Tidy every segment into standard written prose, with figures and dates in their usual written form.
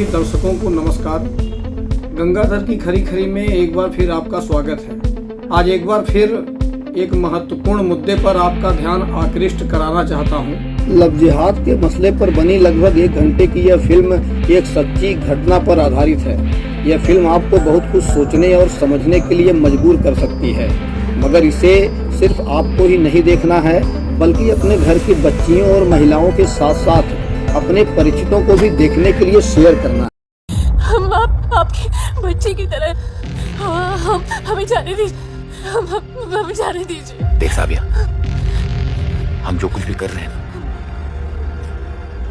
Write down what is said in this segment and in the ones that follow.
दर्शकों को नमस्कार। गंगाधर की खरी खरी में एक बार फिर आपका स्वागत है। आज एक बार फिर एक महत्वपूर्ण मुद्दे पर आपका ध्यान आकृष्ट कराना चाहता हूँ। लव जिहाद के मसले पर बनी लगभग 1 घंटे की यह फिल्म एक सच्ची घटना पर आधारित है। यह फिल्म आपको बहुत कुछ सोचने और समझने के लिए मजबूर कर सकती है, मगर इसे सिर्फ आपको ही नहीं देखना है, बल्कि अपने घर की बच्चियों और महिलाओं के साथ साथ अपने परिचितों को भी देखने के लिए शेयर करना है। हम आपकी बच्ची की तरह हमें जाने दीजिए, हमें जाने दीजिए। देख साबिया, हम जो कुछ भी कर रहे हैं ना,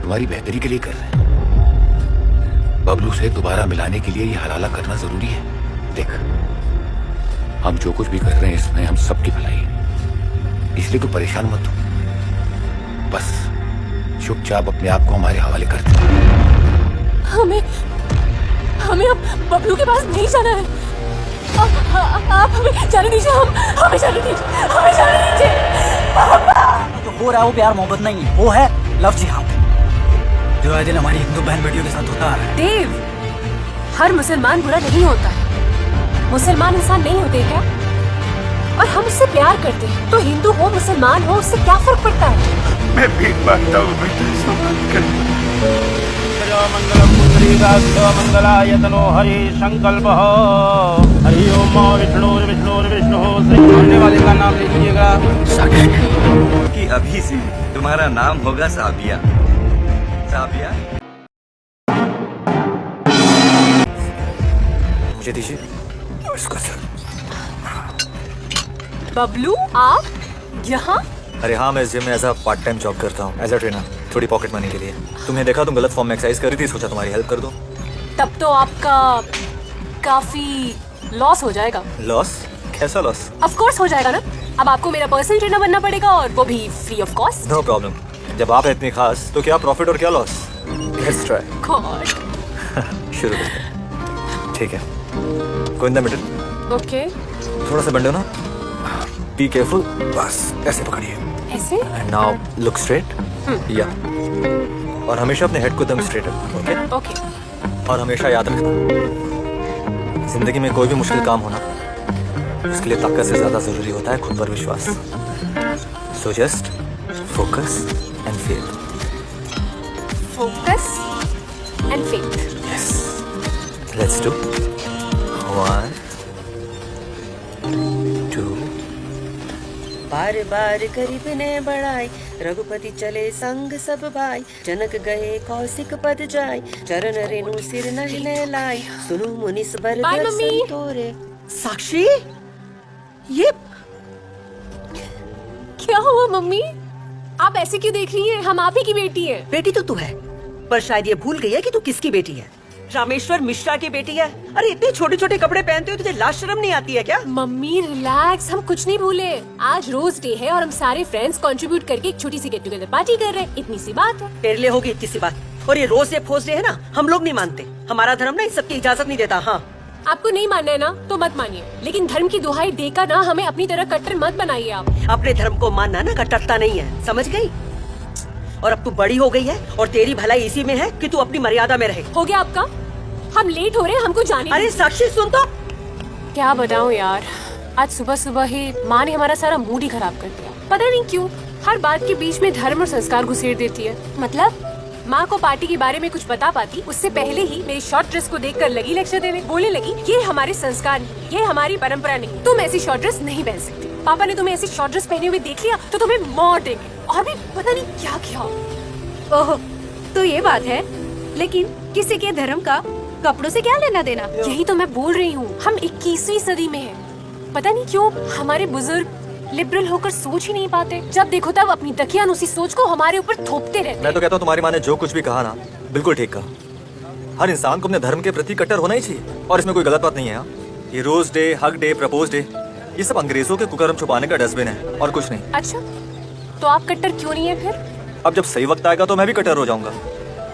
तुम्हारी बेहतरी के लिए कर रहे हैं। बबलू से दोबारा मिलाने के लिए ये हलाला करना जरूरी है। देख, हम जो कुछ भी कर रहे हैं इसमें हम सबकी भलाई है, इसलिए तू परेशान मत हो। बस चुपचाप अपने आप को हमारे हवाले कर दे। हमें अब बबलू के पास नहीं जाना है। आप हमें जाने दीजिए, हमें जाने दीजिए, हमें जाने दीजिए। जो हो रहा है वो प्यार मोहब्बत नहीं है, वो है लव जिहाद, जो आए दिन हमारी हिंदू बहन बेटियों के साथ होता है। देव, हर मुसलमान बुरा नहीं होता है। मुसलमान इंसान नहीं होते क्या? और हम उससे प्यार करते हैं, तो हिंदू हो मुसलमान हो उससे क्या फर्क पड़ता है? मैं भी मानता हूँ मंगलम मंगलायतनो हरि संकल्प हरि ओम विष्णु श्री बोलने वाले का नाम लीजिएगा। कि अभी से तुम्हारा नाम होगा साबिया। साबिया, मुझे दीजिए इसका सर। बबलू, आप यहाँ? अरे हाँ, मैं इस जिम में as a part time job करता हूँ, एज अ ट्रेनर, थोड़ी पॉकेट मनी के लिए। तुमने देखा तुम गलत फॉर्म में एक्सरसाइज कर रही थी, सोचा तुम्हारी हेल्प कर दो। तब तो आपका काफी लॉस हो जाएगा। लॉस? कैसा लॉस? ऑफ कोर्स हो जाएगा ना। अब आपको मेरा पर्सनल ट्रेनर बनना पड़ेगा, और वो भी free of cost. No problem. जब आप इतनी खास तो क्या प्रॉफिट और क्या लॉस? Let's try. गॉड। शुरू करते हैं। ठीक है, गो इन द मिडिल। ओके। थोड़ा सा बंडो ना, बी केयरफुल। बस ऐसे पकड़िए। ऐसे? And now look straight. या, और हमेशा अपने हेड को एकदम स्ट्रेट रखो। Okay okay. और हमेशा याद रखना, जिंदगी में कोई भी मुश्किल काम होना, उसके लिए ताकत से ज्यादा जरूरी होता है खुद पर विश्वास। So just focus and faith. Focus and faith. Yes, let's do 1 2। बार बार करीब ने बढ़ाई, रघुपति चले संग सब भाई। जनक गए कौशिक पद जाय, चरण रेणु सिर नहीं लाई। सुनु मुनिस बर बाय मम्मी। तोरे। साक्षी, ये क्या हुआ मम्मी? आप ऐसे क्यों देख रही हैं? हम आप ही की बेटी हैं। बेटी तो तू है, पर शायद ये भूल गई है कि तू किसकी बेटी है। रामेश्वर मिश्रा की बेटी है। अरे इतने छोटे छोटे कपड़े पहनते हो, तुझे लाज शर्म नहीं आती है क्या? मम्मी रिलैक्स, हम कुछ नहीं भूले। आज रोज डे है और हम सारे फ्रेंड्स कंट्रीब्यूट करके एक छोटी सी गेट टुगेदर पार्टी कर रहे हैं। इतनी सी बात है। तेरे लिए होगी इतनी सी बात, और ये रोज से फोज डे है ना, हम लोग नहीं मानते। हमारा धर्म ना इस सब की इजाजत नहीं देता। हाँ, आपको नहीं मानना है ना तो मत मानिए, लेकिन धर्म की दुहाई देकर ना हमें अपनी तरह कट्टर मत बनाइए आप। अपने धर्म को मानना ना कट्टरता नहीं है, समझ गई? और अब तू बड़ी हो गई है और तेरी भलाई इसी में है कि तू अपनी मर्यादा में रहे। हो गया आपका? हम लेट हो रहे हैं, हमको जाने। अरे साक्षी सुन तो। क्या बताऊं यार, आज सुबह सुबह ही माँ ने हमारा सारा मूड ही खराब कर दिया। पता नहीं क्यों हर बात के बीच में धर्म और संस्कार घुसेड़ देती है। मतलब माँ को पार्टी के बारे में कुछ बता पाती उससे पहले ही मेरी शॉर्ट ड्रेस को देखकर लगी लेक्चर देने। बोलने लगी ये हमारे संस्कार नहीं, ये हमारी परंपरा नहीं, तुम ऐसी शॉर्ट ड्रेस नहीं पहन सकती। पापा ने तुम्हें ऐसी शॉर्ट ड्रेस पहने हुए देख लिया तो तुम्हें मार देंगे। और भी पता नहीं क्या क्या। ओह, तो ये बात है। लेकिन किसी के धर्म का कपड़ों से क्या लेना देना? यही तो मैं बोल रही हूँ, हम 21वीं सदी में हैं। पता नहीं क्यों हमारे बुजुर्ग लिबरल होकर सोच ही नहीं पाते। जब देखो तब अपनी दकियानुसी सोच को हमारे ऊपर थोपते रहते। मैं तो कहता हूँ तुम्हारी माँ ने जो कुछ भी कहा ना, बिल्कुल ठीक कहा। हर इंसान को अपने धर्म के प्रति कट्टर होना ही चाहिए, और इसमें कोई गलत बात नहीं है। ये rose day, hug day, propose day, ये सब अंग्रेजों के कुकर्म छुपाने का डस्टबिन है और कुछ नहीं। अच्छा, तो आप कट्टर क्यों नहीं है फिर? अब जब सही वक्त आएगा तो मैं भी कट्टर हो जाऊंगा।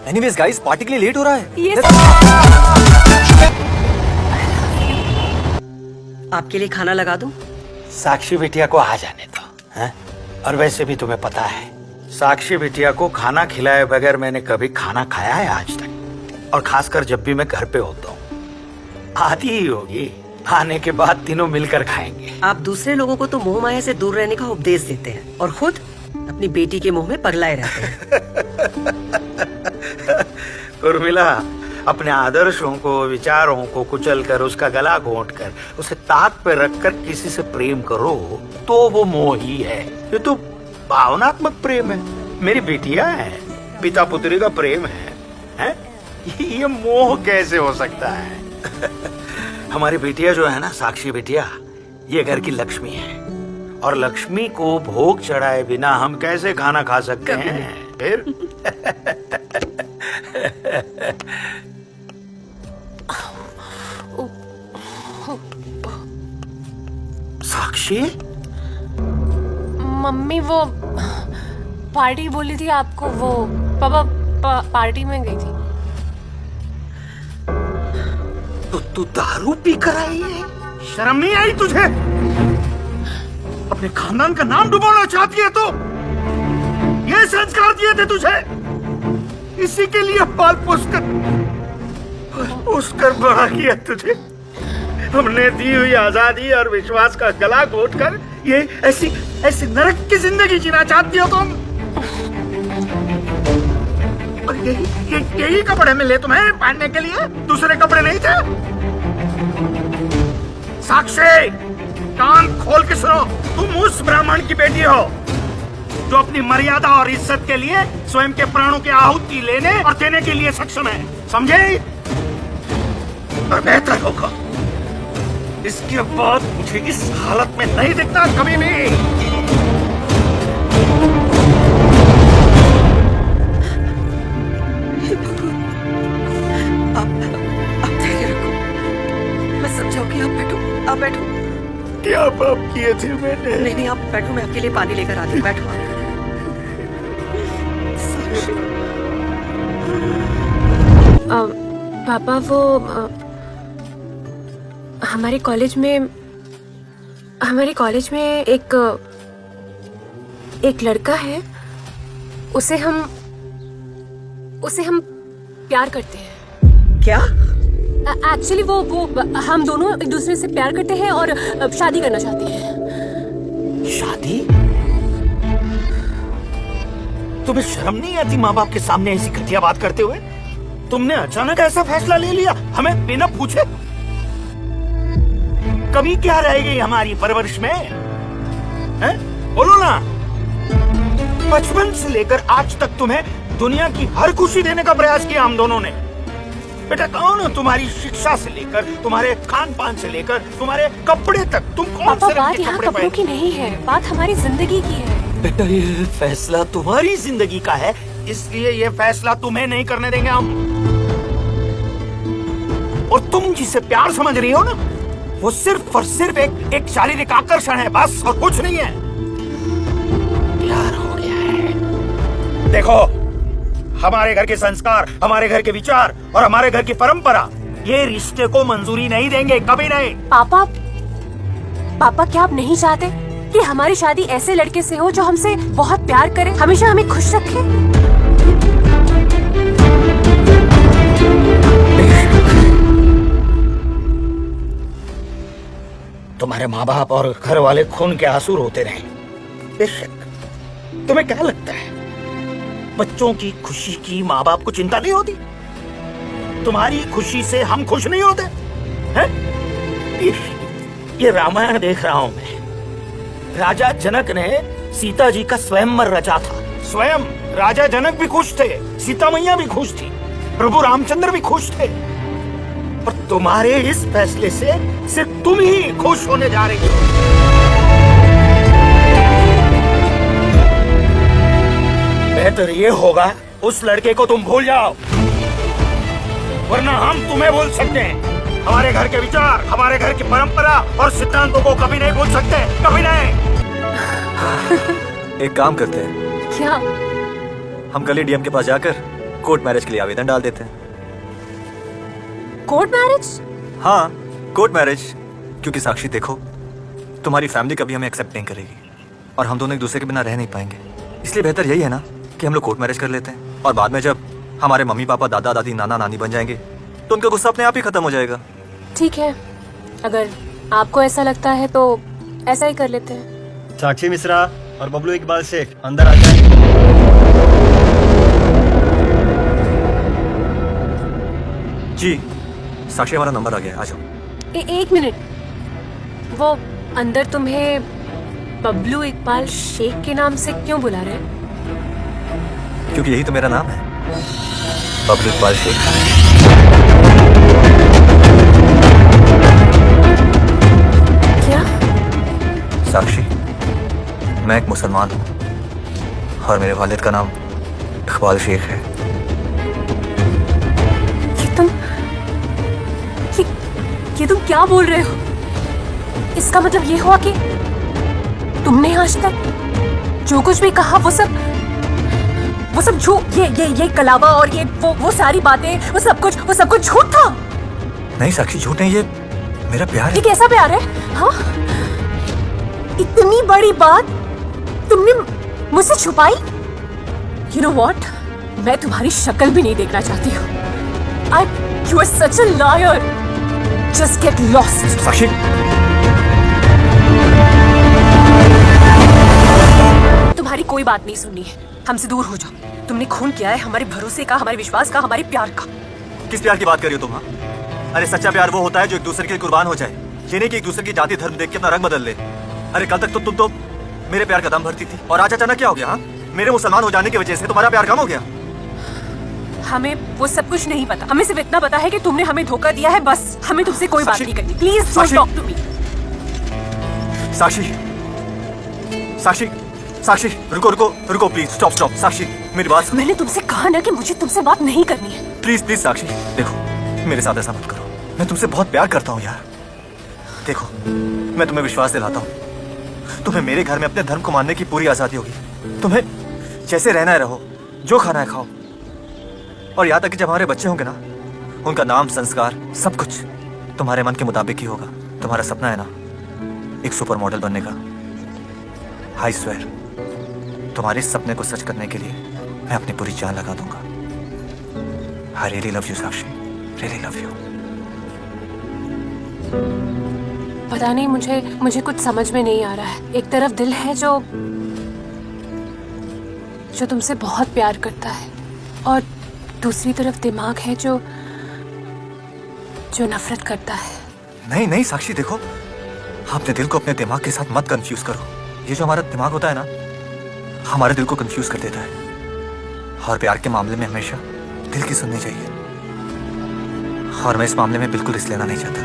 एनीवेज गाइस, पार्टी के लिए लेट हो रहा है। ये आपके लिए खाना लगा दूं? साक्षी बिटिया को आ जाने दो, हैं? और वैसे भी तुम्हें पता है, साक्षी बिटिया को खाना खिलाए बगैर मैंने कभी खाना खाया है आज तक। और खासकर जब भी मैं घर पे होता हूँ। आती ही होगी, आने के बाद तीनों मिलकर खाएंगे। आप दूसरे लोगों को तो मोह माया से दूर रहने का उपदेश देते हैं और खुद अपनी बेटी के मोह में पगलाए रहते हैं। उर्मिला, अपने आदर्शों को, विचारों को कुचल कर, उसका गला घोंट कर, उसे ताक पे रखकर किसी से प्रेम करो तो वो मोह ही है। ये तो भावनात्मक प्रेम है। मेरी बिटिया है, पिता पुत्री का प्रेम है? ये मोह कैसे हो सकता है? हमारी बिटिया जो है ना, साक्षी बिटिया, ये घर की लक्ष्मी है और लक्ष्मी को भोग चढ़ाए बिना हम कैसे खाना खा सकते हैं? फिर साक्षी, मम्मी वो पार्टी बोली थी आपको, वो पापा पार्टी में गई थी। तो तू दारू पी कर आई है? शर्म नहीं आई तुझे? अपने खानदान का नाम डुबाना चाहती है तो? ये संस्कार दिए थे तुझे, इसी के लिए पाल पोस कर बड़ा किया तुझे। हमने दी हुई आजादी और विश्वास का गला घोट कर ये ऐसी नरक की जिंदगी जीना चाहती हो तुम? और यही कपड़े मिले तुम्हें पहनने के लिए, दूसरे कपड़े नहीं थे? साक्षी, कान खोल के सुनो, तुम उस ब्राह्मण की बेटी हो जो अपनी मर्यादा और इज्जत के लिए स्वयं के प्राणों की आहुति लेने और देने के लिए सक्षम है, समझे? और बेहतर होगा इसके बाद मुझे इस हालत में नहीं दिखना कभी भी। आप धैर्य रखो, मैं समझाऊंगी। आप बैठो। क्या पाप किए थे मैंने? नहीं, आप बैठो, मैं आपके लिए पानी लेकर आती हूँ। बैठो आप। पापा वो हमारे कॉलेज में एक लड़का है, उसे हम प्यार करते हैं। क्या? एक्चुअली वो हम दोनों एक दूसरे से प्यार करते हैं और शादी करना चाहते हैं। शादी? तुम्हें शर्म नहीं आती माँ बाप के सामने ऐसी घटिया बात करते हुए? तुमने अचानक ऐसा फैसला ले लिया हमें बिना पूछे? कमी क्या रह गई हमारी परवरिश में? हैं? बोलो ना। बचपन से लेकर आज तक तुम्हें दुनिया की हर खुशी देने का प्रयास किया हम दोनों ने। बेटा कौन, तुम्हारी शिक्षा से लेकर, तुम्हारे खान पान से लेकर, तुम्हारे कपड़े तक, तुम कौन से रंग के कपड़े कपड़ों की नहीं है, बात हमारी जिंदगी की है। बेटा ये फैसला तुम्हारी जिंदगी का है, इसलिए ये फैसला तुम्हें नहीं करने देंगे हम। और तुम जिसे प्यार समझ रही हो ना, वो सिर्फ और सिर्फ एक शारीरिक आकर्षण है, बस, और कुछ नहीं है। प्यार हो गया है। देखो, हमारे घर के संस्कार, हमारे घर के विचार और हमारे घर की परंपरा ये रिश्ते को मंजूरी नहीं देंगे, कभी नहीं। पापा क्या आप नहीं चाहते कि हमारी शादी ऐसे लड़के से हो जो हमसे बहुत प्यार करे, हमेशा हमें खुश रखे? तुम्हारे माँ बाप और घर वाले खून के आंसू रोते रहे, बेशक। तुम्हें क्या लगता है बच्चों की खुशी की माँ बाप को चिंता नहीं होती? तुम्हारी खुशी से हम खुश नहीं होते हैं? ये रामायण देख रहा हूं मैं। राजा जनक ने सीता जी का स्वयंवर रचा था। स्वयं राजा जनक भी खुश थे, सीता मैया भी खुश थी, प्रभु रामचंद्र भी खुश थे। और तुम्हारे इस फैसले से सिर्फ तुम ही खुश होने जा रही हो। बेहतर ये होगा उस लड़के को तुम भूल जाओ, वरना हम तुम्हें भूल सकते हैं। हमारे घर के विचार, हमारे घर की परंपरा और सिद्धांतों को कभी नहीं भूल सकते, कभी नहीं। एक काम करते हैं, क्या? हम कल ही डीएम के पास जाकर कोर्ट मैरिज के लिए आवेदन डाल देते हैं। Court marriage? हाँ, कोर्ट मैरिज। क्योंकि साक्षी देखो, तुम्हारी फैमिली कभी हमें एक्सेप्ट नहीं करेगी और हम दोनों एक दूसरे के बिना रह नहीं पाएंगे। इसलिए बेहतर यही है ना कि हम लोग कोर्ट मैरिज कर लेते हैं, और बाद में जब हमारे मम्मी पापा, दादा दादी, नाना नानी बन जाएंगे तो उनका गुस्सा अपने आप ही खत्म हो जाएगा। ठीक है, अगर आपको ऐसा लगता है तो ऐसा ही कर लेते हैं। साक्षी मिश्रा और बबलू इकबाल शेख अंदर आ जाए। जी साक्षी, हमारा नंबर आ गया, आ जाओ। एक मिनट, वो अंदर तुम्हें बबलू इकबाल शेख के नाम से क्यों बुला रहे हैं? क्योंकि यही तो मेरा नाम है, बबलू इकबाल शेख। क्या? साक्षी, मैं एक मुसलमान हूँ और मेरे वालिद का नाम इकबाल शेख है। ये तुम क्या बोल रहे हो? इसका मतलब ये हुआ कि तुमने आज तक जो कुछ भी कहा वो सब झूठ, ये कलावा और ये वो सारी बातें, वो सब कुछ झूठ था। नहीं साक्षी, झूठ नहीं, ये मेरा प्यार है। ये कैसा प्यार है? हाँ, इतनी बड़ी बात तुमने मुझसे छुपाई। You know what? मैं तुम्हारी शक्ल भी नहीं देखना चाहती हूँ। You are such a liar. Just get lost. साक्षी, तुम्हारी कोई बात नहीं सुननी है, हमसे दूर हो जाओ। तुमने खून किया है हमारे भरोसे का, हमारे विश्वास का, हमारे प्यार का। किस प्यार की बात कर रही हो तुम? हाँ, अरे सच्चा प्यार वो होता है जो एक दूसरे के लिए कुर्बान हो जाए, ये नहीं कि एक दूसरे की जाति धर्म देख के अपना रंग बदल ले। अरे कल तक तो तुम तो मेरे प्यार का दम भरती थी और आज अचानक क्या हो गया? हाँ, मेरे मुसलमान हो जाने की वजह से तुम्हारा प्यार कम हो गया? हमें वो सब कुछ नहीं पता, हमें सिर्फ इतना पता है कि तुमने हमें धोखा दिया है, बस। हमें तुमसे कोई बात नहीं करनी। Please don't talk to me. Sakshi, Sakshi, Sakshi, रुको प्लीज, स्टॉप। साक्षी, मेरी बात सुनो। मैंने तुमसे कहा ना कि मुझे तुमसे बात नहीं करनी है। प्लीज साक्षी, देखो मेरे साथ ऐसा मत करो, मैं तुमसे बहुत प्यार करता हूँ यार। देखो, मैं तुम्हें विश्वास दिलाता हूँ, तुम्हें मेरे घर में अपने धर्म को मानने की पूरी आजादी होगी। तुम्हें जैसे रहना है रहो, जो खाना है खाओ, और यहाँ तक कि जब हमारे बच्चे होंगे ना, उनका नाम, संस्कार, सब कुछ तुम्हारे मन के मुताबिक ही होगा। तुम्हारा सपना है ना एक सुपर मॉडल बनने का, आई स्वेयर तुम्हारे इस सपने को सच करने के लिए मैं अपनी पूरी जान लगा दूंगा। I really love you Sakshi, really love you. पता नहीं, मुझे कुछ समझ में नहीं आ रहा है। एक तरफ दिल है जो तुमसे बहुत प्यार करता है, और दूसरी तरफ दिमाग है जो नफरत करता है। नहीं साक्षी, देखो, अपने दिल को अपने दिमाग के साथ मत कंफ्यूज करो। ये जो हमारा दिमाग होता है ना, हमारे दिल को कंफ्यूज कर देता है, और प्यार के मामले में हमेशा दिल की सुननी चाहिए, और मैं इस मामले में बिल्कुल रिस्क लेना नहीं चाहता।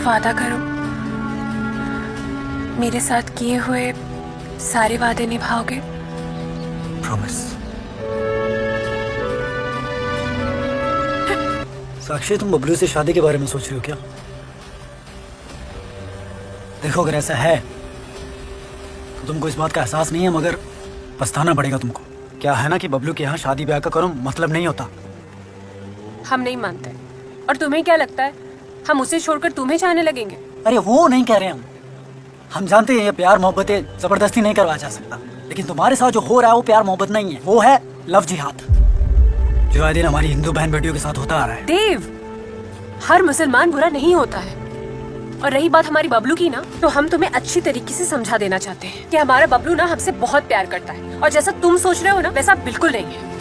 वादा करो, मेरे साथ किए हुए सारे वादे निभाओगे? प्रॉमिस। साक्षी, तुम बबलू से शादी के बारे में सोच रही हो क्या? देखो, अगर ऐसा है तो तुमको इस बात का एहसास नहीं है, मगर पछताना पड़ेगा तुमको। क्या है ना कि बबलू के यहाँ शादी ब्याह का करो मतलब नहीं होता। हम नहीं मानते। और तुम्हें क्या लगता है हम उसे छोड़कर तुम्हें चाहने लगेंगे? अरे वो नहीं कह रहे हम जानते हैं ये प्यार मोहब्बत जबरदस्ती नहीं करवा जा सकता, लेकिन तुम्हारे साथ जो हो रहा है वो प्यार मोहब्बत नहीं है, वो है लव जिहाद, जो आए दिन हमारी हिंदू बहन बेटियों के साथ होता आ रहा है। देव, हर मुसलमान बुरा नहीं होता है। और रही बात हमारी बबलू की ना, तो हम तुम्हें अच्छी तरीके से समझा देना चाहते हैं कि हमारा बबलू ना हमसे बहुत प्यार करता है, और जैसा तुम सोच रहे हो ना वैसा बिल्कुल नहीं है।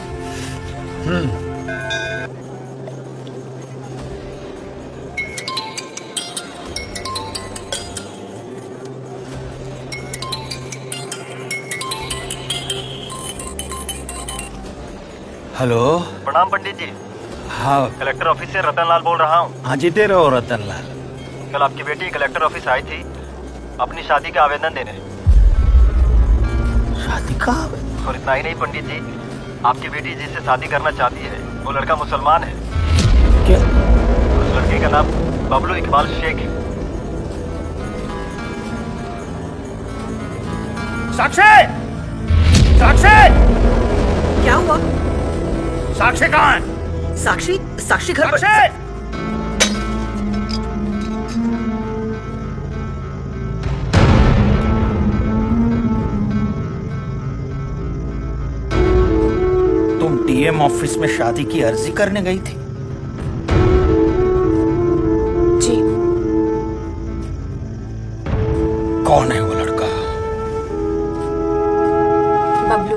हेलो, प्रणाम पंडित जी। हाँ, कलेक्टर ऑफिस से रतन लाल बोल रहा हूँ। हाँ जीते रहो रतन लाल। कल आपकी बेटी कलेक्टर ऑफिस आई थी अपनी शादी का आवेदन देने। शादी का? और इतना ही नहीं पंडित जी, आपकी बेटी जिससे शादी करना चाहती है वो लड़का मुसलमान है। क्या? उस लड़के का नाम बबलू इकबाल शेख है। साक्षी! साक्षी! क्या हुआ? साक्षी कहाँ है? साक्षी घर पर। साक्षी! तुम डीएम ऑफिस में शादी की अर्जी करने गई थी? जी। कौन है वो लड़का? बबलू।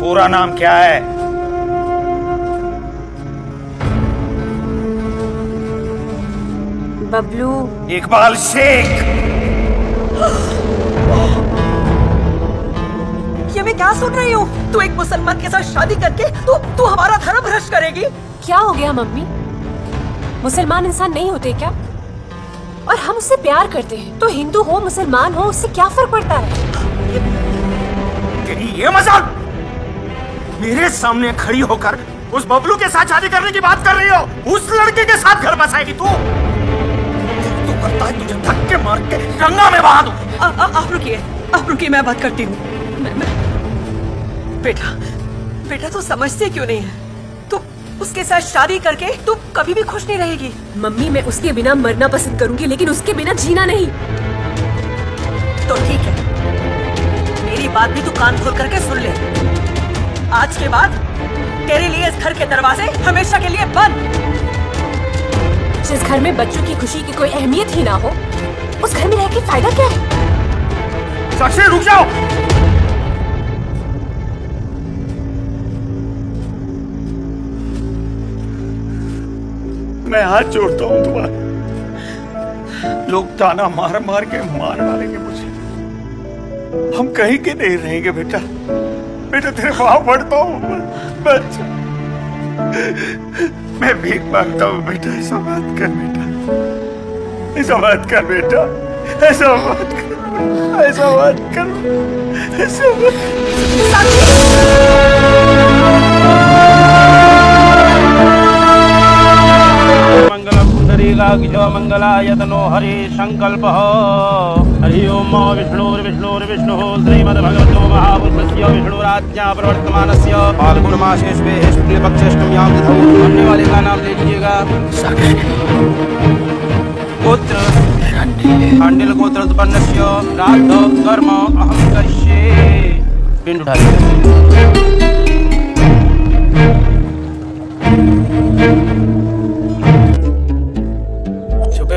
पूरा नाम क्या है? बबलू इकबाल शेख। ये मैं क्या सुन रही हूँ? तू एक मुसलमान के साथ शादी करके तू हमारा धर्म भ्रष्ट करेगी? क्या हो गया मम्मी? मुसलमान इंसान नहीं होते क्या? और हम उससे प्यार करते हैं तो हिंदू हो मुसलमान हो उससे क्या फर्क पड़ता है? तेरी ये मजाल मेरे सामने खड़ी होकर उस बबलू के साथ शादी करने की बात कर रही हो? उस लड़के के साथ घर बसाएगी तू? तू करता है तुझे धक्के मार के गंगा में बहा दूं। आप रुकिए, मैं बात करती हूँ। बेटा तू समझती क्यों नहीं है? तू उसके साथ शादी करके तू कभी भी खुश नहीं रहेगी। मम्मी मैं उसके बिना मरना पसंद करूंगी लेकिन उसके बिना जीना नहीं। तो ठीक है, मेरी बात भी तू कान खोल करके सुन ले। आज के बाद तेरे लिए इस घर के दरवाजे हमेशा के लिए बंद। जिस घर में बच्चों की खुशी की कोई अहमियत ही ना हो उस घर में रह के फायदा क्या है? साक्षी रुक जाओ। मैं हाथ जोड़ता हूँ तुम्हारे। लोग ताना मार मार के मार डालेंगे मुझे। हम कहीं के नहीं रहेंगे बेटा। बेटा तेरे पाँव पड़ता हूँ। बच्चा मैं भीख मांगता हूँ बेटा। ऐसा मत कर बेटा, ऐसा मत कर बेटा, ऐसा मत कर, ऐसा मत कर, ऐसा मंगलायतनो हरि संकल्प हरि ओम विष्णुर्विष्णुर्विष्णु श्रीमद्भगवतो महापुरुषस्य विष्णुराज्ञा प्रवर्तमानस्य फाल्गुन मासे शुक्लपक्षष्टम्यां तिथौ बनने वाले का नाम ले लीजिएगा। गोत्र शांडिल गोत्र उत्पन्नस्य श्राद्ध कर्म अहं करिष्ये। पिंड उठाइए।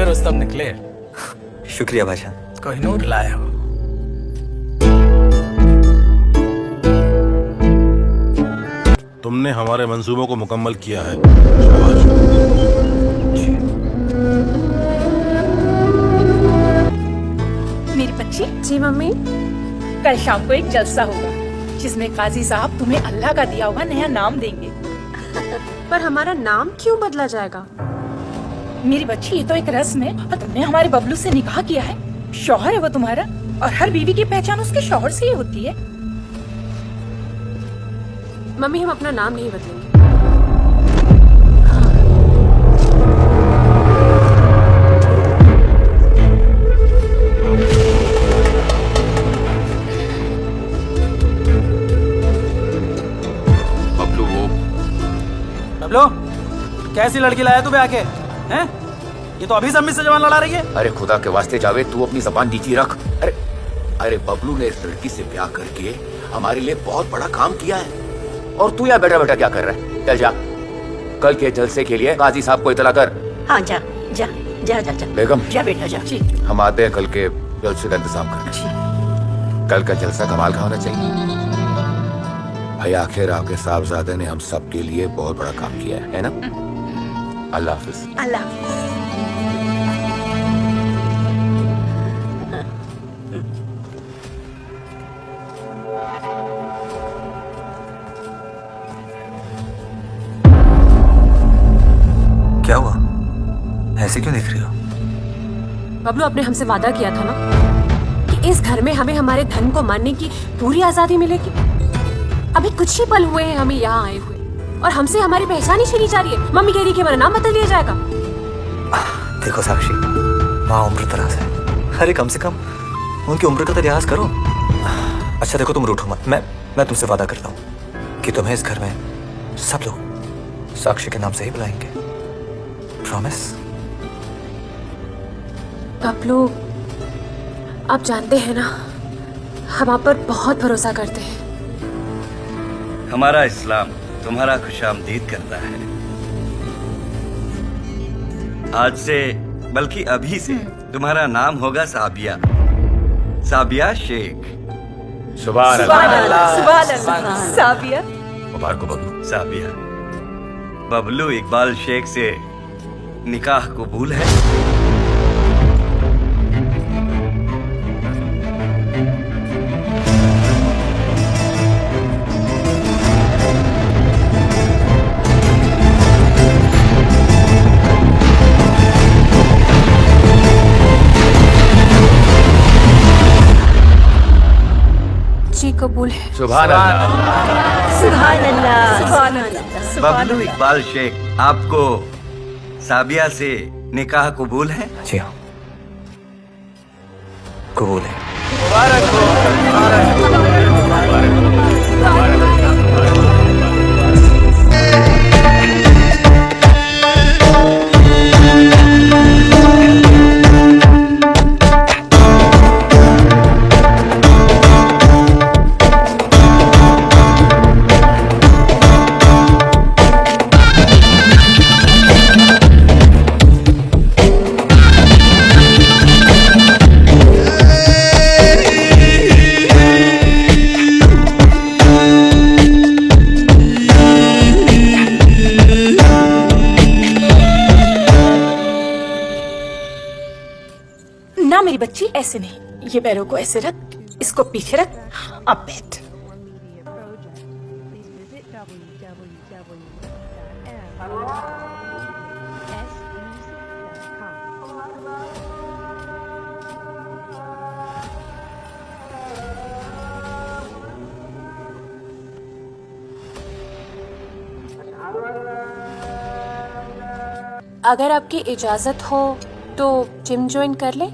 रुस्तम निकले। शुक्रिया भाषा। कोई नूर लाया हो। तुमने हमारे मंसूबों को मुकम्मल किया है। शाबाश। मेरी बच्ची। जी मम्मी। कल शाम को एक जलसा होगा जिसमें काजी साहब तुम्हें अल्लाह का दिया हुआ नया नाम देंगे। पर हमारा नाम क्यों बदला जाएगा? मेरी बच्ची ये तो एक रस्म है और तुमने हमारे बबलू से निकाह किया है। शौहर है वो तुम्हारा और हर बीवी की पहचान उसके शौहर से ही होती है। मम्मी हम अपना नाम नहीं बदलेंगे। बबलू कैसी लड़की लाया तू ब्याह के? हैं? ये तो अभी जमीन से जवान लड़ा रही है। अरे खुदा के वास्ते जावेद तू अपनी जबान नीची रख। अरे बबलू ने इस लड़की से ब्याह करके हमारे लिए बहुत बड़ा काम किया है और तू यहाँ बैठा बैठा क्या कर रहा है? चल जा, कल के जलसे के लिए काजी साहब को इतला कर। हाँ जा जा जा जा जा बेगम जा बेटा जा। जी हम आते हैं कल के जलसे का इंतजाम करने। कल का जलसा कमाल का होना चाहिए भाई। आखिर आपके साहबजादे ने हम सब के लिए बहुत बड़ा काम किया है ना? अल्लाह हाफिज। अल्लाह। क्या हुआ? ऐसे क्यों देख रही हो? बबलू आपने हमसे वादा किया था ना कि इस घर में हमें हमारे धन को मानने की पूरी आजादी मिलेगी। अभी कुछ ही पल हुए हैं हमें यहाँ आए हुए और हमसे हमारी पहचान ही छीनी जा रही है। मम्मी कह रही है कि हमारा नाम बदल दिया जाएगा। देखो साक्षी, माँ उम्र दराज है। अरे कम से कम उनकी उम्र का तो लिहाज करो। अच्छा देखो तुम रूठो मत। मैं तुमसे वादा करता हूँ कि तुम्हें इस घर में सब लोग साक्षी के नाम से ही बुलाएंगे। प्रॉमिस? बबलू आप जानते हैं ना हम आप पर बहुत भरोसा करते हैं। हमारा इस्लाम तुम्हारा खुशामदीद करता है। आज से बल्कि अभी से तुम्हारा नाम होगा साबिया, साबिया शेख। सुभान अल्लाह। साबिया। मुबारक हो बबलू। साबिया, बबलू इकबाल शेख से निकाह कबूल है। जी कबूल है। सुभान अल्लाह। सुभान अल्लाह। सुभान अल्लाह। बबलू इकबाल शेख, आपको साबिया से निकाह कबूल है? जी हाँ, कबूल है। ना मेरी बच्ची, ऐसे नहीं। ये पैरों को ऐसे रख, इसको पीछे रख, अब बैठ। अगर आपकी इजाजत हो तो जिम ज्वाइन कर ले।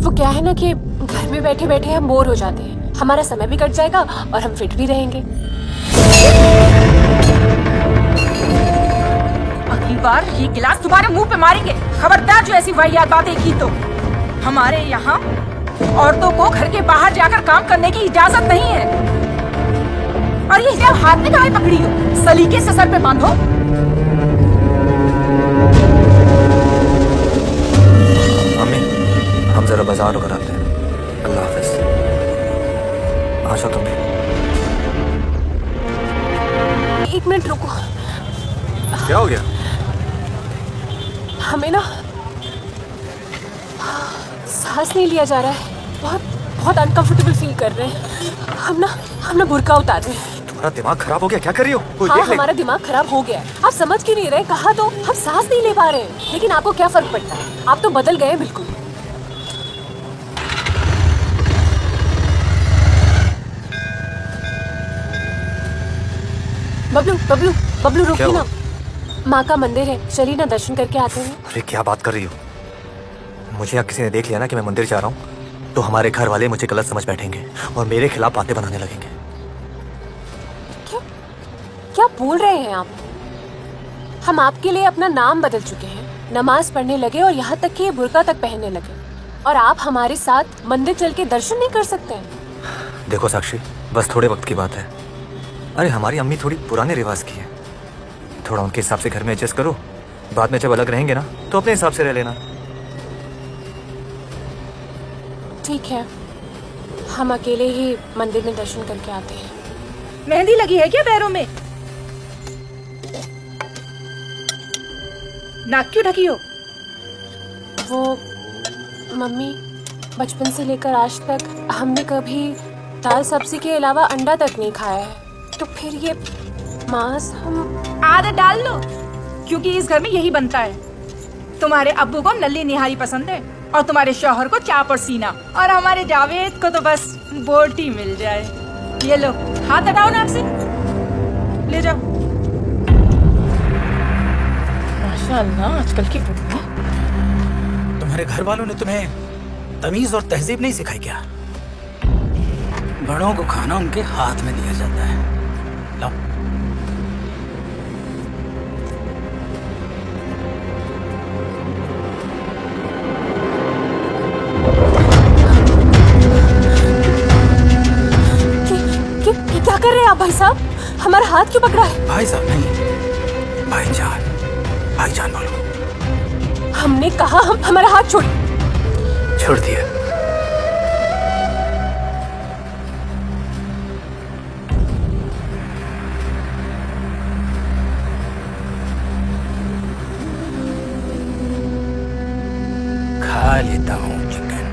वो क्या है ना कि घर में बैठे बैठे हम बोर हो जाते हैं, हमारा समय भी कट जाएगा और हम फिट भी रहेंगे। अगली बार ये गिलास तुम्हारे मुंह पे मारेंगे, खबरदार जो ऐसी वाहियात बातें की तो। हमारे यहाँ औरतों को घर के बाहर जाकर काम करने की इजाजत नहीं है। और ये हिजाब हाथ में काहे पकड़ी हो? सलीके से सर पे बांधो। हम जरा बाजार होकर आते हैं। अल्लाह हाफिज। आशा तुम भी। एक मिनट रुको। क्या हो गया? हमें ना सांस नहीं लिया जा रहा है, बहुत अनकंफर्टेबल फील कर रहे हैं। हम ना बुर्का उतार रहे हैं। तुम्हारा दिमाग खराब हो गया? क्या कर रही हो? कोई हाँ, देख ले। हमारा दिमाग खराब हो गया है। आप समझ क्यों नहीं रहे? कहा तो हम सांस नहीं ले पा रहे हैं, लेकिन आपको क्या फर्क पड़ता है? आप तो बदल गए बिल्कुल। बबलू बबलू बबलू रुकिए ना, माँ का मंदिर है, चलिए ना दर्शन करके आते हैं। अरे क्या बात कर रही हो? मुझे या किसी ने देख लिया ना कि मैं मंदिर जा रहा हूँ तो हमारे घर वाले मुझे गलत समझ बैठेंगे और मेरे खिलाफ बातें बनाने लगेंगे। क्या बोल रहे हैं आप? हम आपके लिए अपना नाम बदल चुके हैं, नमाज पढ़ने लगे और यहाँ तक कि ये बुर्का तक पहनने लगे, और आप हमारे साथ मंदिर चल के दर्शन नहीं कर सकते हैं। देखो साक्षी, बस थोड़े वक्त की बात है। अरे हमारी अम्मी थोड़ी पुराने रिवाज की है, थोड़ा उनके हिसाब से घर में एडजस्ट करो। बाद में जब अलग रहेंगे ना तो अपने हिसाब से रह लेना। ठीक है, हम अकेले ही मंदिर में दर्शन करके आते हैं। मेहंदी लगी है क्या पैरों में? नाक क्यों ढकी हो? वो मम्मी, बचपन से लेकर आज तक हमने कभी दाल सब्जी के अलावा अंडा तक नहीं खाया है, तो फिर ये मांस हम आदत डाल लो, क्योंकि इस घर में यही बनता है। तुम्हारे अब्बू को नल्ली निहारी पसंद है और तुम्हारे शौहर को चाप और सीना, और हमारे जावेद को तो बस बोटी मिल जाए। ये लो, हाथ हटाओ नाक से, ले जाओ। माशाअल्लाह, आजकल की बुढ़िया। तुम्हारे घर वालों ने तुम्हें तमीज और तहजीब नहीं सिखाई क्या? बड़ों को खाना उनके हाथ में दिया जाता है। लो। क्या कर रहे हैं आप भाई साहब? हमारा हाथ क्यों पकड़ा है? भाई साहब नहीं, भाईजान बोलो। हमने कहा हम हमारा हाथ छोड़ दिया। खा लेता हूँ चिकन।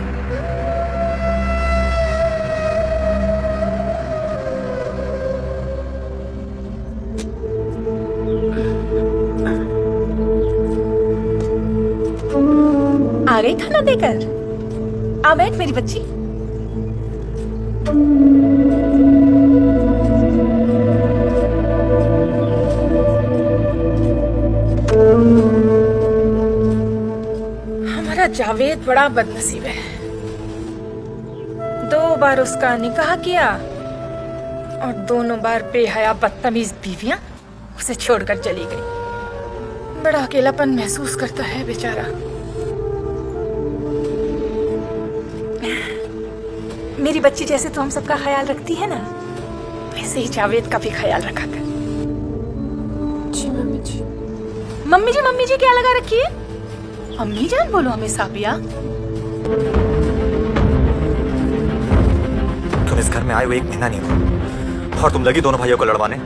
आ गई खाना देकर? आ बैठ मेरी बच्ची। हमारा जावेद बड़ा बदनसीब है। 2 बार उसका निकाह किया और दोनों बार बेहया बदतमीज बीवियां उसे छोड़कर चली गई। बड़ा अकेलापन महसूस करता है बेचारा। मेरी बच्ची जैसे तो हम सबका ख्याल रखती है ना, वैसे ही जावेद का भी ख्याल रखा कर। जी मम्मी जी। मम्मी जी क्या लगा रखी है? अम्मी जान बोलो हमें साबिया। तुम इस घर में आए हुए 1 महीना नहीं हुआ और तुम लगी दोनों भाइयों को लड़वाने।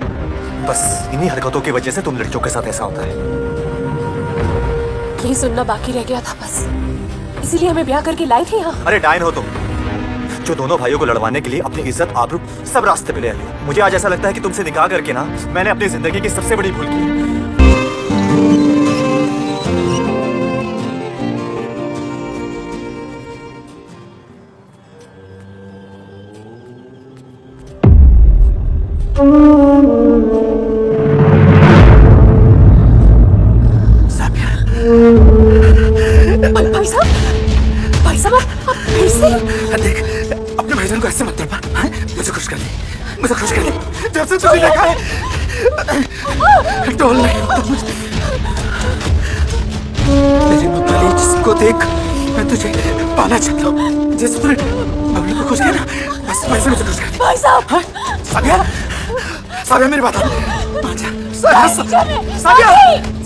बस इन्हीं हरकतों की वजह से तुम लड़कियों के साथ ऐसा होता है। यही सुनना बाकी रह गया था बस, इसीलिए हमें ब्याह करके लाई थी यहाँ। अरे डायन हो तुम, जो दोनों भाइयों को लड़वाने के लिए अपनी इज्जत आबरू सब रास्ते पे ले आई। मुझे आज ऐसा लगता है कि तुमसे निकाह करके ना मैंने अपनी जिंदगी की सबसे बड़ी भूल की। भाई साहब आप फिर से? देख, अपने भाईजान को ऐसे मत तड़पा। मुझे खुश कर दे, मुझे खुश कर दे। जब से तुझे देखा है डोल नहीं होता मुझे। मेरी मुताली जिसको देख मैं तुझे पाना चाहता हूँ। जैसे तूने बबलू को खुश किया ना, बस वैसे मुझे खुश कर दे। भाई साहब। साबिया मेरी बात मान जा। साबिया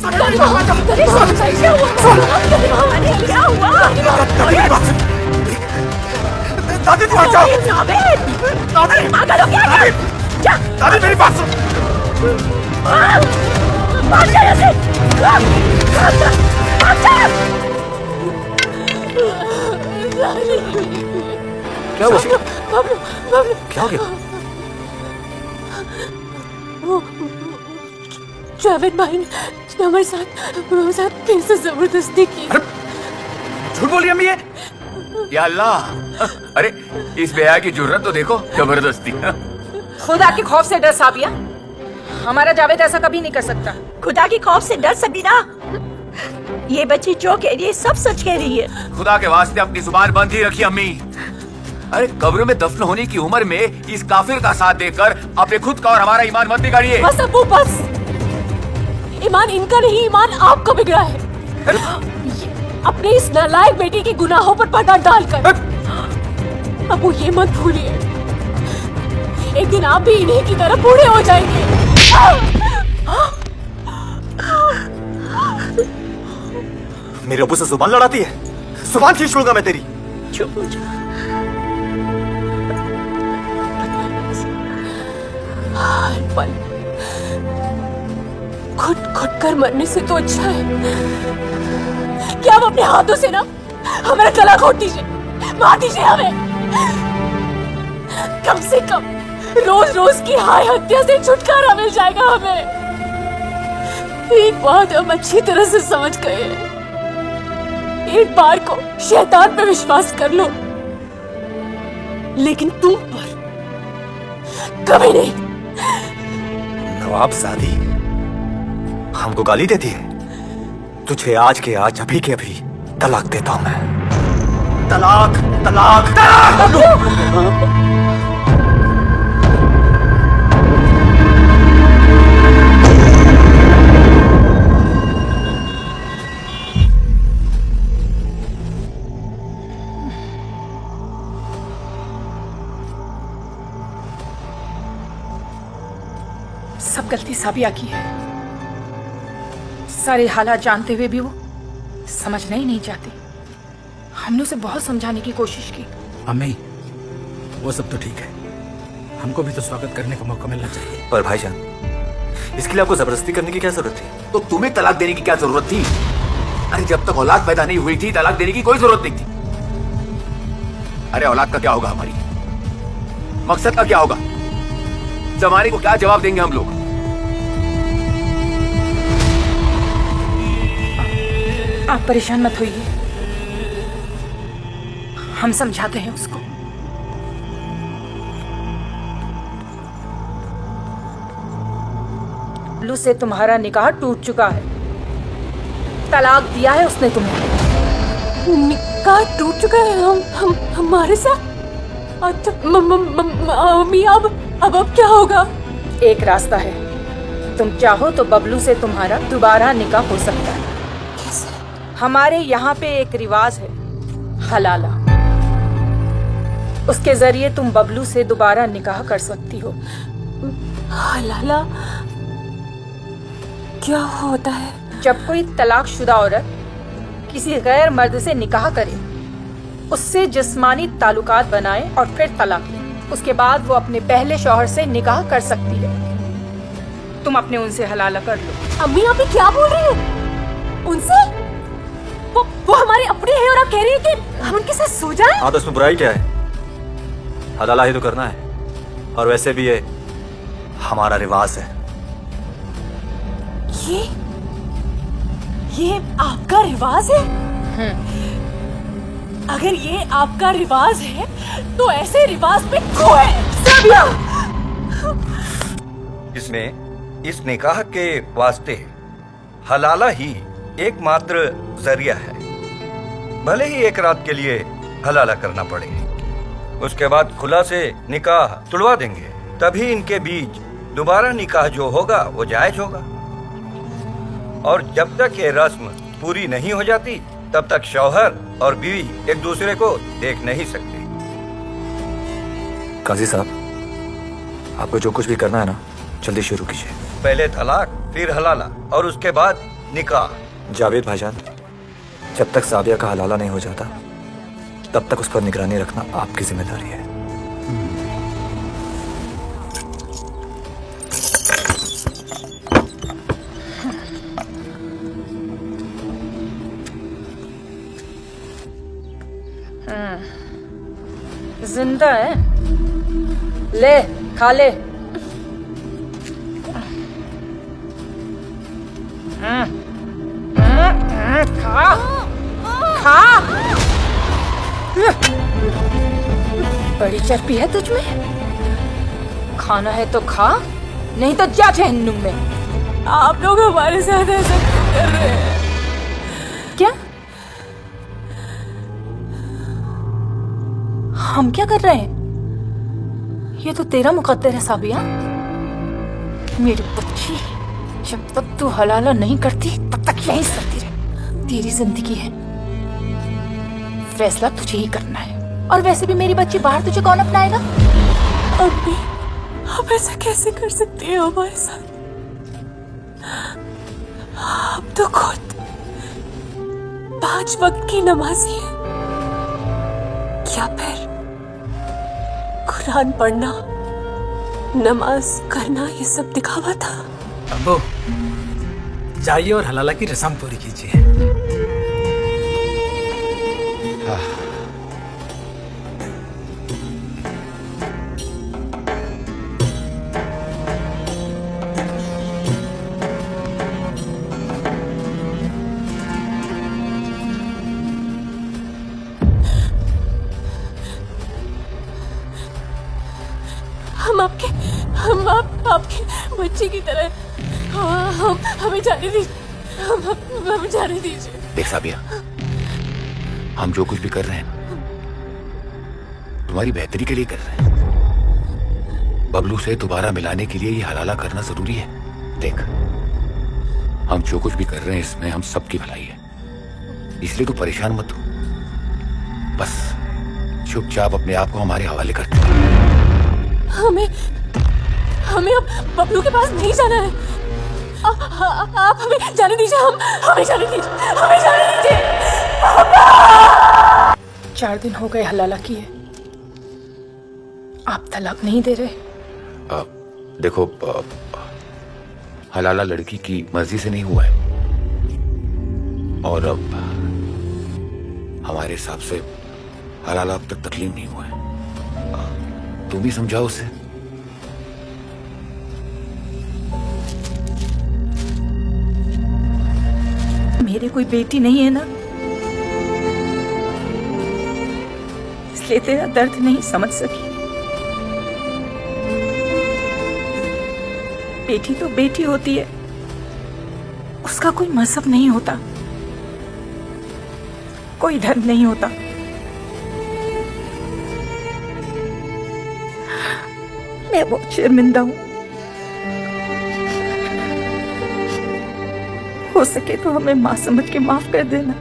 मेरी बात मान जा। क्या हुआ? दादी तुम्हारा दादी दादी मेरी बात सुन। क्या हुआ? क्या हो गया? वो जावेद भाई ने हमारे साथ फिर से जबरदस्ती की। झूठ बोली अम्मी ये? या अल्लाह, अरे इस बेहया की जुर्रत तो देखो, जबरदस्ती। खुदा के खौफ से डर साबिया, हमारा जावेद ऐसा कभी नहीं कर सकता। खुदा के खौफ से डर सबीना, ये बच्ची जो कह रही है सब सच कह रही है। खुदा के वास्ते अपनी जुबान बंद ही रखी अम्मी। अरे कब्र में दफन होने की उम्र में इस काफिर का साथ देकर अपने खुद का और हमारा ईमान मत बिगाड़िए। बस अबू बस, ईमान इनका नहीं, ईमान आपका बिगड़ा है। अपने इस नालायक बेटी के गुनाहों पर पर्दा डालकर। अबू ये मत भूलिए, एक दिन आप भी इन्हीं की तरह बूढ़े हो जाएंगे। मेरे अबू से जुबान लड़ाती है, जुबान खींच लूंगा मैं तेरी। चुप हो जा। हर पल घुट कर मरने से तो अच्छा है कि आप अपने हाथों से ना हमारा गला घोट दीजिए, मार दीजिए हमें। कम से कम रोज रोज की हाय हत्या से छुटकारा मिल जाएगा हमें। एक बात हम अच्छी तरह से समझ गए हैं, एक बार को शैतान पे विश्वास कर लो, लेकिन तुम पर कभी नहीं। नवाबजादी हमको गाली देती है, तुझे आज के आज अभी के अभी तलाक देता हूं मैं। तलाक तलाक तलाक। सब गलती साबिया की है। सारे हालात जानते हुए भी वो समझना ही नहीं चाहती। हमने उसे बहुत समझाने की कोशिश की। अम्मी, वो सब तो ठीक है, हमको भी तो स्वागत करने का मौका मिलना चाहिए। पर भाईजान, इसके लिए आपको जबरदस्ती करने की क्या जरूरत थी? तो तुम्हें तलाक देने की क्या जरूरत थी? अरे जब तक औलाद पैदा नहीं हुई थी तलाक देने की कोई जरूरत नहीं थी। अरे औलाद का क्या होगा, हमारी मकसद का क्या होगा, जमाने को क्या जवाब देंगे हम लोग? आप परेशान मत होइए, हम समझाते हैं उसको। लू से तुम्हारा निकाह टूट चुका है, तलाक दिया है उसने तुम्हें। निकाह टूट चुका है हम हमारे साथ? तो मम्मी अब क्या होगा? एक रास्ता है, तुम चाहो तो बबलू से तुम्हारा दोबारा निकाह हो सकता है। कैसे? हमारे यहाँ पे एक रिवाज है, हलाला। उसके जरिए तुम बबलू से दोबारा निकाह कर सकती हो। हलाला क्या होता है? जब कोई तलाकशुदा औरत किसी गैर मर्द से निकाह करे, उससे जिस्मानी ताल्लुकात बनाए और फिर तलाक ले, उसके बाद वो अपने पहले शौहर से निकाह कर सकती है। तुम अपने उनसे हलाला कर लो। अम्मी, आप ये क्या बोल रही हैं? उनसे? वो हमारे अपने हैं और आप कह रही हैं कि हम उनके साथ सो जाएं? हाँ, तो इसमें बुराई क्या है? हलाला ही तो करना है, और वैसे भी ये हमारा रिवाज है। ये आपका रिवाज है? अगर ये आपका रिवाज है तो ऐसे रिवाज पे क्यों है? साबिया! इसमें इस निकाह के वास्ते हलाला ही एकमात्र जरिया है। भले ही एक रात के लिए हलाला करना पड़े, उसके बाद खुला से निकाह तुड़वा देंगे, तभी इनके बीच दोबारा निकाह जो होगा वो जायज होगा। और जब तक ये रस्म पूरी नहीं हो जाती तब तक शौहर और बीवी एक दूसरे को देख नहीं सकते। काजी साहब, आपको जो कुछ भी करना है ना, जल्दी शुरू कीजिए। पहले तलाक, फिर हलाला, और उसके बाद निकाह। जावेद भाईजान, जब तक साबिया का हलाला नहीं हो जाता तब तक उस पर निगरानी रखना आपकी जिम्मेदारी है। जिंदा है, ले खा ले। खा खा। बड़ी चर्बी है तुझ में, खाना है तो खा, नहीं तो जा जहन्नुम में। आप लोग हमारे साथ ऐसा कर रहे हैं क्या? हम क्या कर रहे हैं? ये तो तेरा मुकद्दर है साबिया। मेरी बच्ची, जब तक तू हलाला नहीं करती तब तक यहीं सकती रहे। तेरी जिंदगी है, फैसला तुझे ही करना है। और वैसे भी मेरी बच्ची बाहर तुझे कौन अपनाएगा? अम्मी, आप ऐसा कैसे कर सकती हैं हमारे साथ? आप तो खुद 5 वक्त की नमाजी हैं। क्या फिर कुरान पढ़ना, नमाज करना ये सब दिखावा था? अब्बू, जाइए और हलाला की रस्म पूरी कीजिए। हम आपके बच्चे की तरह, हमें जाने दीजिए, हमें जाने दीजिए। देख साबिया, हम जो कुछ भी कर रहे हैं तुम्हारी बेहतरी के लिए कर रहे हैं। बबलू से दोबारा मिलाने के लिए ये हलाला करना जरूरी है। देख, हम जो कुछ भी कर रहे हैं इसमें हम सबकी भलाई है, इसलिए तू परेशान मत हो। बस चुपचाप अपने आप को हमारे हवाले कर दे। हमें अब बबलू के पास नहीं जाना है। आप हमें जाने दीजिए, हमें जाने दीजिए, हमें जाने दीजिए। 4 दिन हो गए हलाला किए, आप तलाक नहीं दे रहे। देखो, हलाला लड़की की मर्जी से नहीं हुआ है, और अब हमारे हिसाब से हलाला अब तक तकलीफ नहीं हुआ है। तुम भी समझाओ उसे। मेरे कोई बेटी नहीं है ना, इसलिए तेरा दर्द नहीं समझ सकी। बेटी तो बेटी होती है, उसका कोई मजहब नहीं होता, कोई धर्म नहीं होता। मैं बहुत शर्मिंदा हूं, हो सके तो हमें मां समझ के माफ कर देना।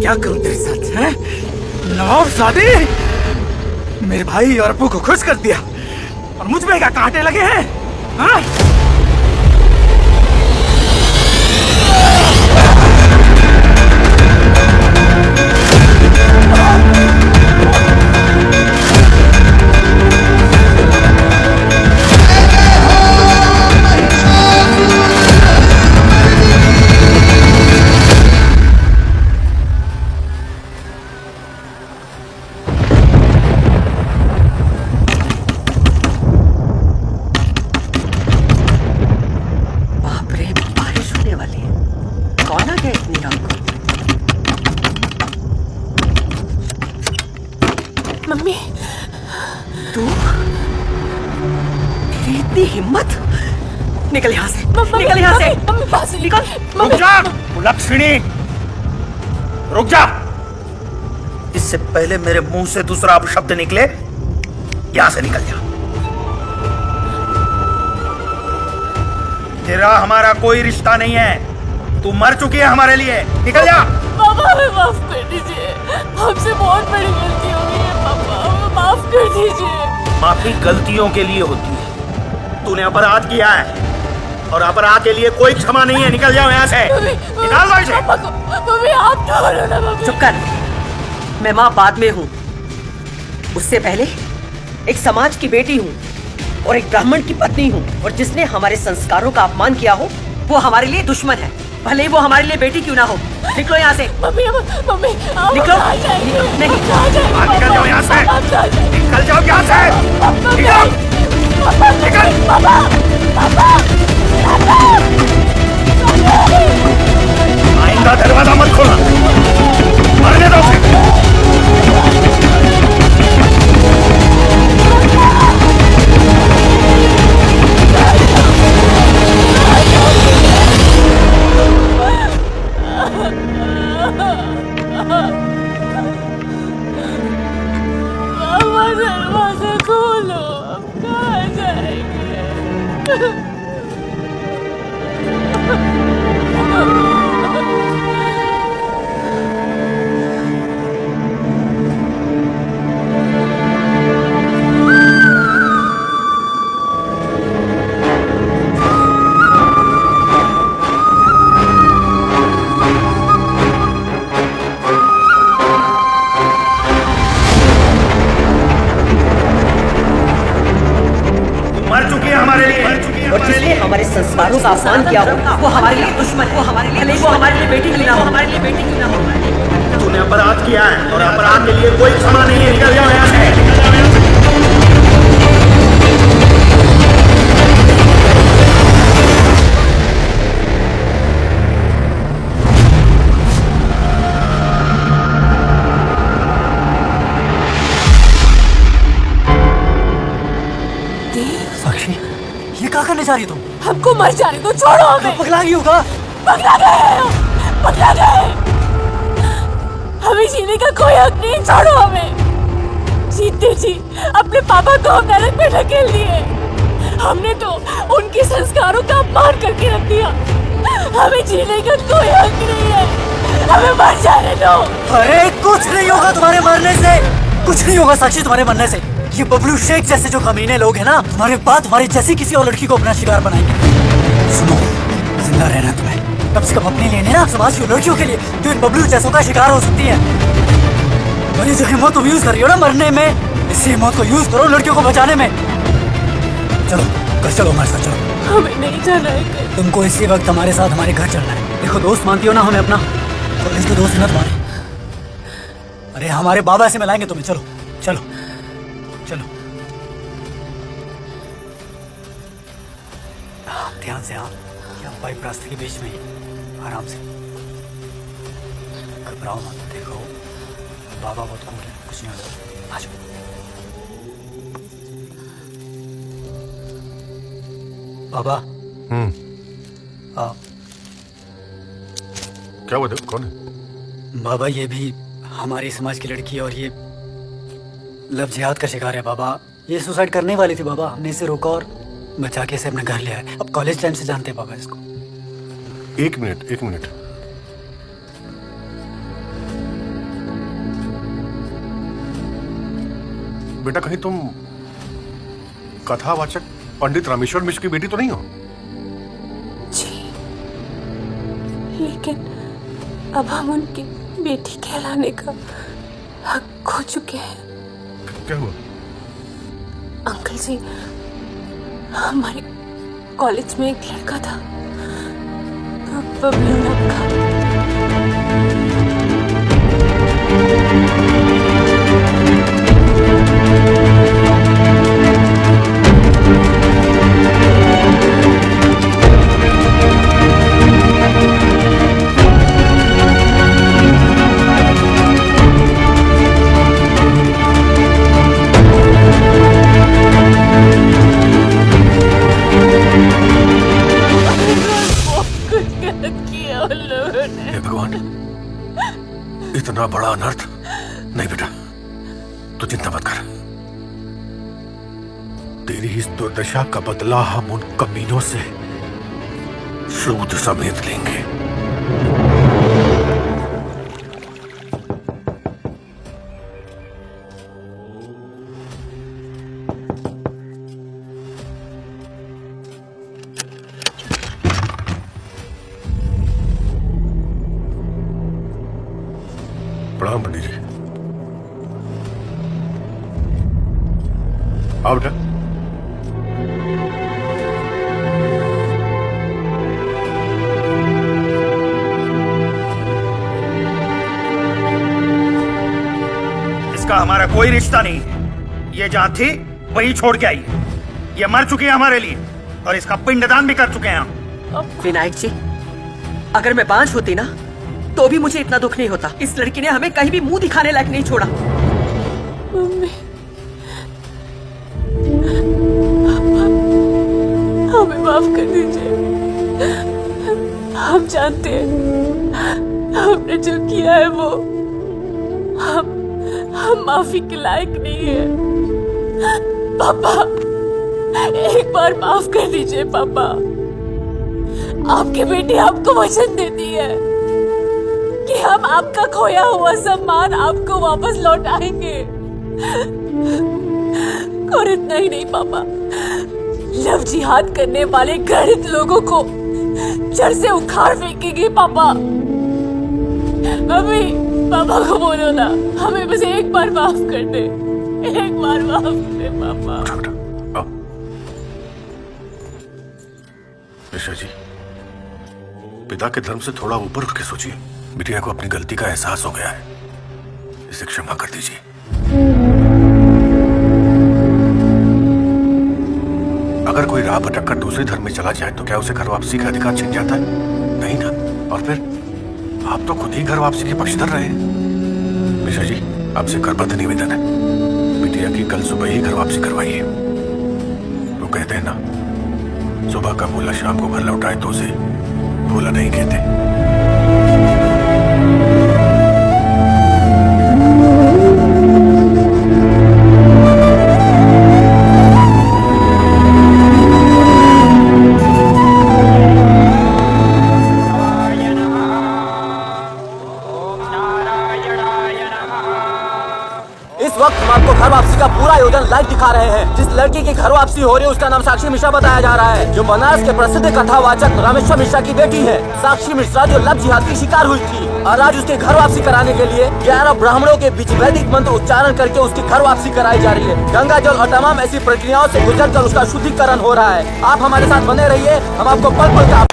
क्या करूं तेरे साथ, हैं? नवाबजादे, मेरे भाई और अप्पू को खुश कर दिया और मुझ में क्या कांटे लगे हैं, हाँ? मम्मी, तू, तेरी इतनी हिम्मत, निकल यहाँ से, निकल यहाँ से, मम्मी पास निकल। रुक जा, लक्ष्मी, रुक जा। इससे पहले मेरे मुंह से दूसरा अपशब्द निकले, यहाँ से निकल जा। तेरा हमारा कोई रिश्ता नहीं है, तू मर चुकी है हमारे लिए, निकल जा। पापा हमें माफ कर दीजिए, हमसे बहुत बड़ी गलती हो गई है पापा, हमें माफ कर दीजिए। माफी गलतियों के लिए होती है, तूने अपराध किया है और अपराध के लिए कोई क्षमा नहीं है, निकल जाओ यहाँ से, निकाल दो इसे। मम्मी आप तो बोलो ना मम्मी। चुप कर, मैं माँ बाद में हूँ, उससे पहले एक समाज की बेटी हूँ और एक ब्राह्मण की पत्नी हूँ, और जिसने हमारे संस्कारों का अपमान किया हो वो हमारे लिए दुश्मन है, भले ही वो हमारे लिए बेटी क्यों ना हो। निकलो यहाँ से। मम्मी मम्मी निकलो। नहीं, निकल जाओ यहाँ से, निकल जाओ यहाँ से, निकल, आइंदा दरवाजा मत खोलना, मरने दो उसे। और जिसने हमारे संस्कारों का अपमान किया हो वो हमारे लिए दुश्मन है, वो हमारे लिए बेटी की ना हो। तूने अपराध किया है और अपराध के लिए कोई क्षमा नहीं है। निकल जाओ यहाँ से। साक्षी, ये क्या करने जा रही तुम? हमको मर जाने दो, छोड़ो हमें। पगला गई होगा? पगला गए। हमें जीने का कोई हक नहीं, छोड़ो हमें। जीते जी अपने पापा को हम नरक में ढकेल दिए। हमने तो उनके संस्कारों का अपमान करके रख दिया। हमें जीने का कोई हक नहीं है, हमें मर जाने दो। अरे कुछ नहीं होगा तुम्हारे मरने से, कुछ नहीं होगा साक्षी तुम्हारे मरने से। ये बबलू शेख जैसे जो कमीने लोग हैं ना, तुम्हारे बाद तुम्हारी जैसी किसी और लड़की को अपना शिकार बनाएंगे। सुनो, जिंदा रहना तुम्हें कम से कम अपने लिए नहीं ना, समाज की लड़कियों के लिए जो इन बबलू जैसों का शिकार हो सकती है। और ये जो हिम्मत तुम यूज कर रही हो ना मरने में, इसी हिम्मत को यूज करो लड़कियों को बचाने में। चलो घर चलो, हमारे साथ चलो। हमें नहीं जाना है। तुमको इसी वक्त हमारे साथ हमारे घर चलना है। देखो दोस्त मानती हो ना हमें अपना, और इसके दोस्त है ना तुम्हारे। अरे हमारे बाबा से मिलाएंगे तुम्हें। चलो चलो चलो, ध्यान से। हाँ, यहाँ पाइप रास्ते के बीच में ही, आराम से, घबराओ मत। देखो बाबा बहुत कूल है, कुछ नहीं होता। आ जाओ। बाबा। क्या हुआ? कौन है? बाबा ये भी हमारी समाज की लड़की है और ये लव जिहाद का शिकार है बाबा। ये सुसाइड करने वाली थी बाबा, हमने इसे रोका और बचा के इसे अपने घर ले आए। अब कॉलेज टाइम से जानते हैं बाबा इसको। एक मिनट। बेटा कहीं तुम कथावाचक पंडित रामेश्वर मिश्र की बेटी तो नहीं हो? जी, लेकिन अब हम उनकी बेटी कहलाने का हक खो चुके हैं। क्या हुआ? अंकल जी, हमारे कॉलेज में एक लड़का था, बबलू नाम का। हे भगवान, इतना बड़ा अनर्थ। नहीं बेटा, तू चिंता मत कर। तेरी इस दुर्दशा का बदला हम उन कमीनों से सूद समेत लेंगे। प्रणाम पंडित जी। आओ बेटा। इसका हमारा कोई रिश्ता नहीं है। ये जहां थी वही छोड़ के आई है। ये मर चुकी है हमारे लिए और इसका पिंडदान भी कर चुके हैं हम। विनायक जी, अगर मैं बांझ होती ना तो भी मुझे इतना दुख नहीं होता। इस लड़की ने हमें कहीं भी मुंह दिखाने लायक नहीं छोड़ा। मम्मी, हमें माफ कर दीजिए। हम जानते हैं हमने जो किया है वो हम माफी के लायक नहीं है। पापा, एक बार माफ कर दीजिए पापा। आपकी बेटी आपको वचन देती है कि हम आपका खोया हुआ सम्मान आपको वापस लौटाएंगे। और इतना ही नहीं पापा, लव जिहाद करने वाले घृणित लोगों को जड़ से उखाड़ फेंकेंगे पापा। अभी पापा को बोलो ना, हमें बस एक बार माफ कर दे, एक बार माफ कर दे पापा। ऋषा जी, पिता के धर्म से थोड़ा ऊपर उठ के सोचिए। बिटिया को अपनी गलती का एहसास हो गया है, इसे क्षमा कर दीजिए। अगर कोई राह भटक कर दूसरे धर्म में चला जाए तो क्या उसे घर वापसी का अधिकार छिन जाता है? नहीं ना। और फिर आप तो खुद ही घर वापसी के पक्षधर रहे हैं। ऋषा जी, आपसे करबद्ध निवेदन है, बिटिया की कल सुबह ही घर वापसी करवाइए। वो कहते हैं ना, सुबह का भूला शाम को घर लौटाए तो उसे भूला नहीं कहते। इस वक्त हम आपको घर वापसी का पूरा आयोजन लाइव दिखा रहे हैं। जिस लड़की की घर वापसी हो रही है उसका नाम साक्षी मिश्रा बताया जा रहा है, जो बनारस के प्रसिद्ध कथावाचक रामेश्वर मिश्रा की बेटी है। साक्षी मिश्रा जो लव जिहाद की शिकार हुई थी, और आज उसके घर वापसी कराने के लिए 11 ब्राह्मणों के बीच वैदिक मंत्र उच्चारण करके उसकी घर वापसी कराई जा रही है। गंगा जल और तमाम ऐसी प्रक्रियाओं से गुजर कर उसका शुद्धिकरण हो रहा है। आप हमारे साथ बने रहिए, हम आपको पल पल का